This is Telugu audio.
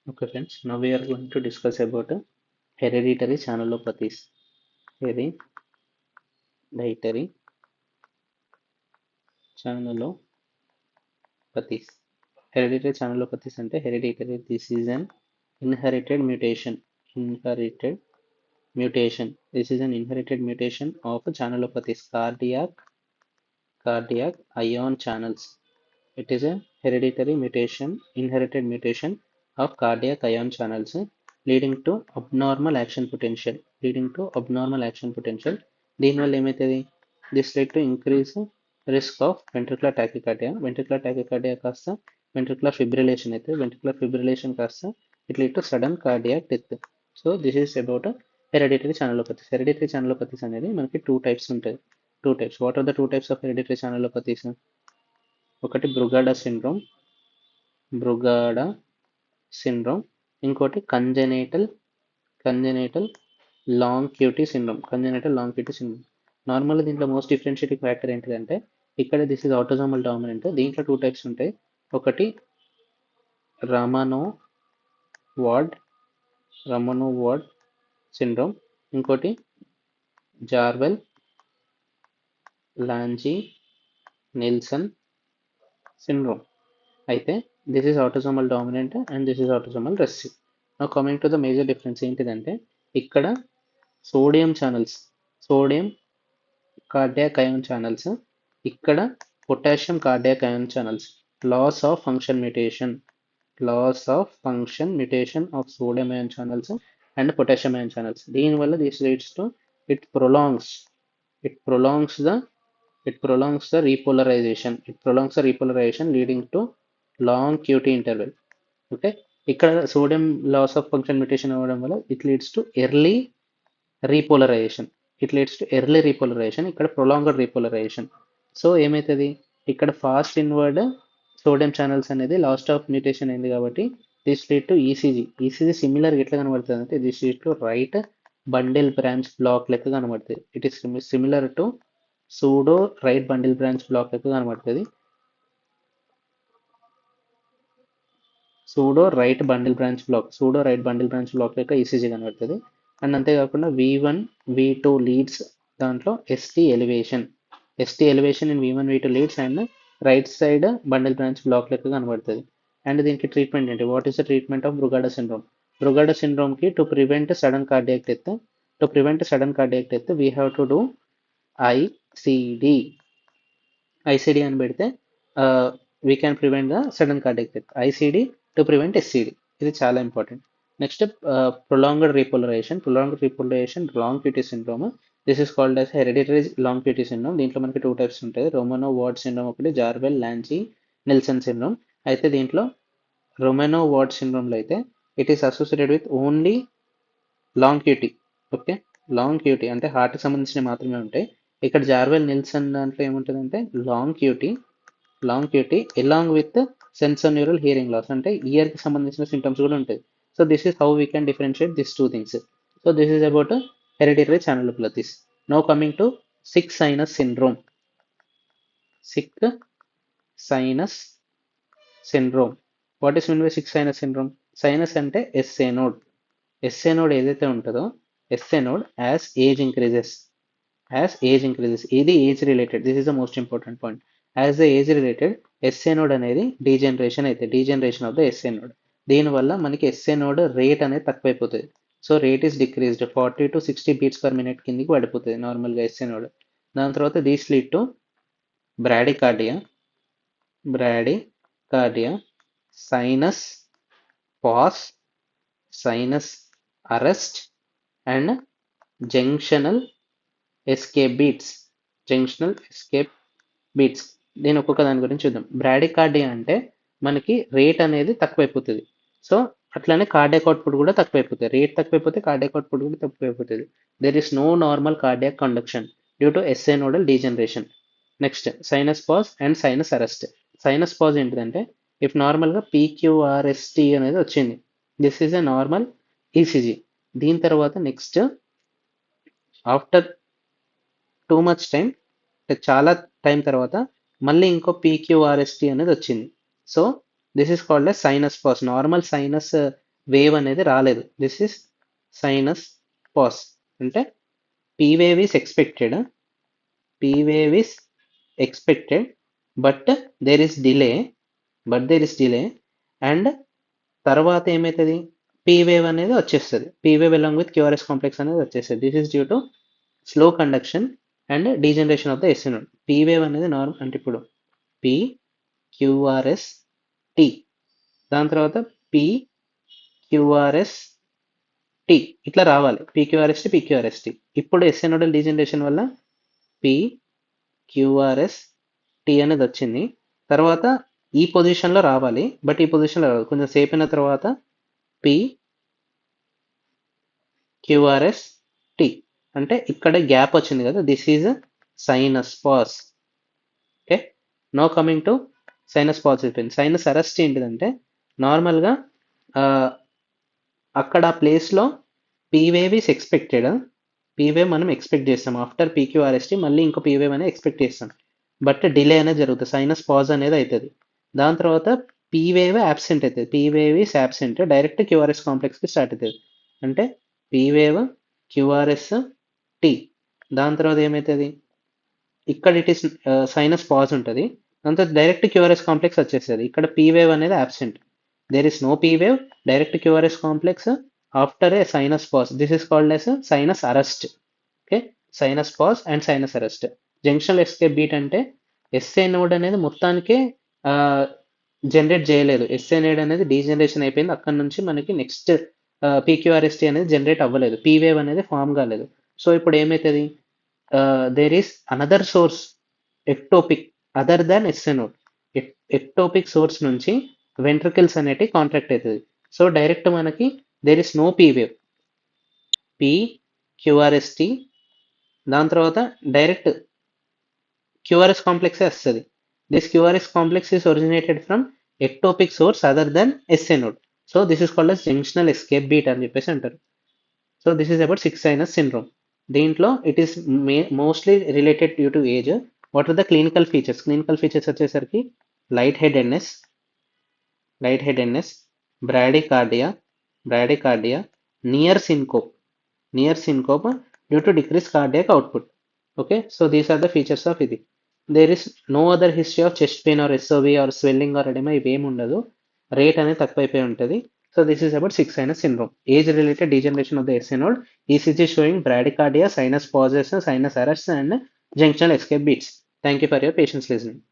Okay, friends. Now we are going to discuss about hereditary channelopathies. Hereditary channelopathies. Hereditary channelopathies అంటే hereditary. This is an inherited mutation. Inherited mutation. This is an inherited mutation of channelopathies. Cardiac ion channels. It is a hereditary mutation, inherited mutation of cardiac ion channels leading to abnormal action potential. దీనివల్ల ఏమవుతుంది? This lead to increase risk of ventricular tachycardia. Ventricular tachycardia కాస్త వెంట్రికులర్ ఫిబ్రిలేషన్ అయితే వెంట్రికులర్ ఫిబ్రిలేషన్ కాస్త it lead to sudden cardiac death. So this is about hereditary channelopathies. Hereditary channelopathies అనేది మనకి టూ టైప్స్ ఉంటాయి. What are the two types of hereditary channelopathies? ఒకటి బ్రుగాడా సిండ్రోమ్, ఇంకోటి కంజెనేటల్ లాంగ్ క్యూటీ సిండ్రోమ్. నార్మల్గా దీంట్లో మోస్ట్ డిఫరెన్షియేటింగ్ ఫ్యాక్టర్ ఏంటిదంటే ఇక్కడ దిస్ ఇస్ ఆటోజోమల్ డామినెంట్. దీంట్లో టూ టైప్స్ ఉంటాయి. ఒకటి రమనో వార్డ్ సిండ్రోమ్, ఇంకోటి జార్వెల్ లాంజీ నిల్సన్ సిండ్రోమ్. అయితే this is autosomal dominant and this is autosomal recessive. Now coming to the major difference ఏంటిదంటే ఇక్కడ సోడియం కార్డియాక్ అయాన్ ఛానల్స్, ఇక్కడ potassium cardiac ion channels. Loss of function mutation of sodium ion channels and potassium ion channels. దీనివల్ల this leads to it prolongs the repolarization leading to long QT interval. Okay, ఇక్కడ sodium loss of function mutation అవ్వడం వల్ల it leads to early repolarisation. ఇక్కడ ప్రొలాంగ్డ్ రీపోలరైజేషన్. సో ఏమవుతుంది, ఇక్కడ ఫాస్ట్ ఇన్వర్డ్ సోడియం ఛానల్స్ అనేది లాస్ట్ ఆఫ్ మ్యూటేషన్ అయింది కాబట్టి this lead to ECG similar ఎట్లా కనబడుతుంది అంటే this lead to right bundle branch block లెక్క కనబడుతుంది. It is similar to pseudo right bundle branch block లెక్క కనబడుతుంది. Pseudo right bundle branch block లెక్క ఈసీజీ కనబడుతుంది. అండ్ అంతేకాకుండా V1 V2 లీడ్స్ దాంట్లో ST elevation in V1 V2 leads and right side bundle branch block లెక్క కనబడుతుంది. అండ్ దీనికి ట్రీట్మెంట్ ఏంటి? What is the treatment of Brugada syndrome కి to prevent sudden cardiac death we have to do ICD అని పెడితే we can prevent the sudden cardiac death. ICD to prevent SCD. ఇది చాలా important. Next prolonged repolarization long QT syndrome. This is called as hereditary long QT syndrome. దీంట్లో మనకి టూ టైప్స్ ఉంటాయి. రోమనో వార్డ్ సిండ్రోమ్ ఒకటి, జార్వెల్ లాంజీ నిల్సన్ సిండ్రోమ్. అయితే దీంట్లో రోమనో వార్డ్ సిండ్రోమ్లో అయితే it is associated with only long QT. Okay, long QT అంటే హార్ట్కి సంబంధించిన మాత్రమే ఉంటాయి. ఇక్కడ జార్వెల్ నిల్సన్ దాంట్లో ఏముంటుందంటే long QT along with sensorineural hearing loss, అంటే ఇయర్కి సంబంధించిన సింటమ్స్ కూడా ఉంటాయి. So this is how we can differentiate this two things. So this is about hereditary channelopathies. Now coming to sick sinus syndrome. What is mean by sick sinus syndrome? Sinus అంటే ఎస్ఏ నోడ్ ఏదైతే ఉంటుందో SA node as age increases. ఇది age related. This is the most important point. As the age related SA node అనేది degeneration of the SA node. దీనివల్ల మనకి ఎస్ఏ నోడ్ రేట్ అనేది తక్కువైపోతుంది. So rate is decreased 40 to 60 beats per minute కిందికి పడిపోతుంది నార్మల్గా ఎస్ఏ నోడ్. దాని తర్వాత these lead to bradycardia, sinus pause, sinus arrest and junctional escape beats. దీని ఒక్కొక్క దాని గురించి చూద్దాం. బ్రాడికార్డియా అంటే మనకి రేట్ అనేది తక్కువైపోతుంది. సో అట్లానే కార్డియాక్ అవుట్పుట్ కూడా తక్కువైపోతుంది. రేట్ తక్కువైపోతే కార్డియాక్ అవుట్పుట్ కూడా తక్కువైపోతుంది. There is no normal cardiac conduction due to SA nodal degeneration. Next sinus pause and sinus arrest. Sinus pause ఏంటిదంటే ఇఫ్ నార్మల్గా PQRST అనేది వచ్చింది, this is a normal ECG. దీని తర్వాత next after too much time, చాలా టైం తర్వాత మళ్ళీ ఇంకో PQRST అనేది వచ్చింది. So this is called a sinus pause. Normal sinus wave అనేది రాలేదు. This is sinus pause. అంటే P wave is expected, P wave is expected, but there is delay, and తర్వాత ఏమవుతుంది, పీ వేవ్ అనేది వచ్చేస్తుంది. P wave along with QRS complex అనేది వచ్చేస్తుంది. This is due to slow conduction and degeneration of the SC node. P wave అనేది నార్మల్ అంటే ఇప్పుడు పీ క్యూఆర్ఎస్ టీ, దాని తర్వాత పీ క్యూఆర్ఎస్ టీ ఇట్లా రావాలి. PQRST PQRST. ఇప్పుడు ఎస్ఏ నోడల్ డీజనరేషన్ వల్ల పీ క్యూఆర్ఎస్ టీ అనేది వచ్చింది. తర్వాత ఈ పొజిషన్లో రావాలి, బట్ ఈ పొజిషన్లో రావాలి. కొంచెం సేపు అయిన తర్వాత పీ క్యూఆర్ఎస్ టీ అంటే ఇక్కడ గ్యాప్ వచ్చింది కదా, this is sinus pause. Okay, no coming to sinus pause అయిపోయింది. సైనస్ అరెస్ట్ ఏంటిదంటే నార్మల్గా అక్కడ ఆ ప్లేస్లో P wave is expected. P wave మనం ఎక్స్పెక్ట్ చేస్తాం. ఆఫ్టర్ పీక్యూఆర్ఎస్టీ మళ్ళీ ఇంకో పీ వేవ్ అనేది ఎక్స్పెక్ట్ చేస్తాం, బట్ డిలే అనేది జరుగుతుంది. సైనస్ పాజ్ అనేది అవుతుంది. దాని తర్వాత పీ వేవ్ యాబ్సెంట్ అవుతుంది. P wave is absent, direct QRS కాంప్లెక్స్కి స్టార్ట్ అవుతుంది. అంటే పీ వేవ్ క్యూఆర్ఎస్ టీ. దాని తర్వాత ఏమవుతుంది, ఇక్కడ ఇట్ ఈస్ సైనస్ పాజ్ ఉంటుంది. దాని తర్వాత డైరెక్ట్ క్యూఆర్ఎస్ కాంప్లెక్స్ వచ్చేస్తుంది. ఇక్కడ పీ వేవ్ అనేది absent, there is no P wave, direct QRS complex after a sinus pause. This is called as sinus arrest. Okay, sinus pause and sinus arrest. Junctional escape beat అంటే ఎస్ఏ నోడ్ అనేది మొత్తానికే జనరేట్ చేయలేదు. ఎస్ఏ నోడ్ అనేది డీజనరేషన్ అయిపోయింది. అక్కడ నుంచి మనకి నెక్స్ట్ పీక్యూఆర్ఎస్టీ అనేది జనరేట్ అవ్వలేదు. పీ వేవ్ అనేది ఫామ్ కాలేదు. సో ఇప్పుడు ఏమవుతుంది, there is another source ectopic other than SA node. Ectopic source నుంచి వెంట్రికల్స్ అనేటివి కాంట్రాక్ట్ అవుతుంది. సో డైరెక్ట్ మనకి there is no P wave, P QRST, దాని తర్వాత డైరెక్ట్ క్యూఆర్ఎస్ కాంప్లెక్సే వస్తుంది. This QRS complex is originated from ectopic source other than SA node. So this is called as junctional escape beat అని చెప్పేసి అంటారు. So this is about six sinus syndrome. దీంట్లో it is mostly related due to age. What are the clinical features? Clinical features వచ్చేసరికి light headedness, bradycardia, near syncope due to decreased cardiac output. Okay, so these are the features of ఇది. There is no other history of chest pain or SOV or swelling or edema, ఇవేమి ఉండదు. రేట్ అనేది తక్కువైపోయి ఉంటుంది. So this is about six sinus syndrome. Age related degeneration of the SA node, ECG showing bradycardia, sinus pauses, sinus arrest and junctional escape beats. Thank you for your patience listening.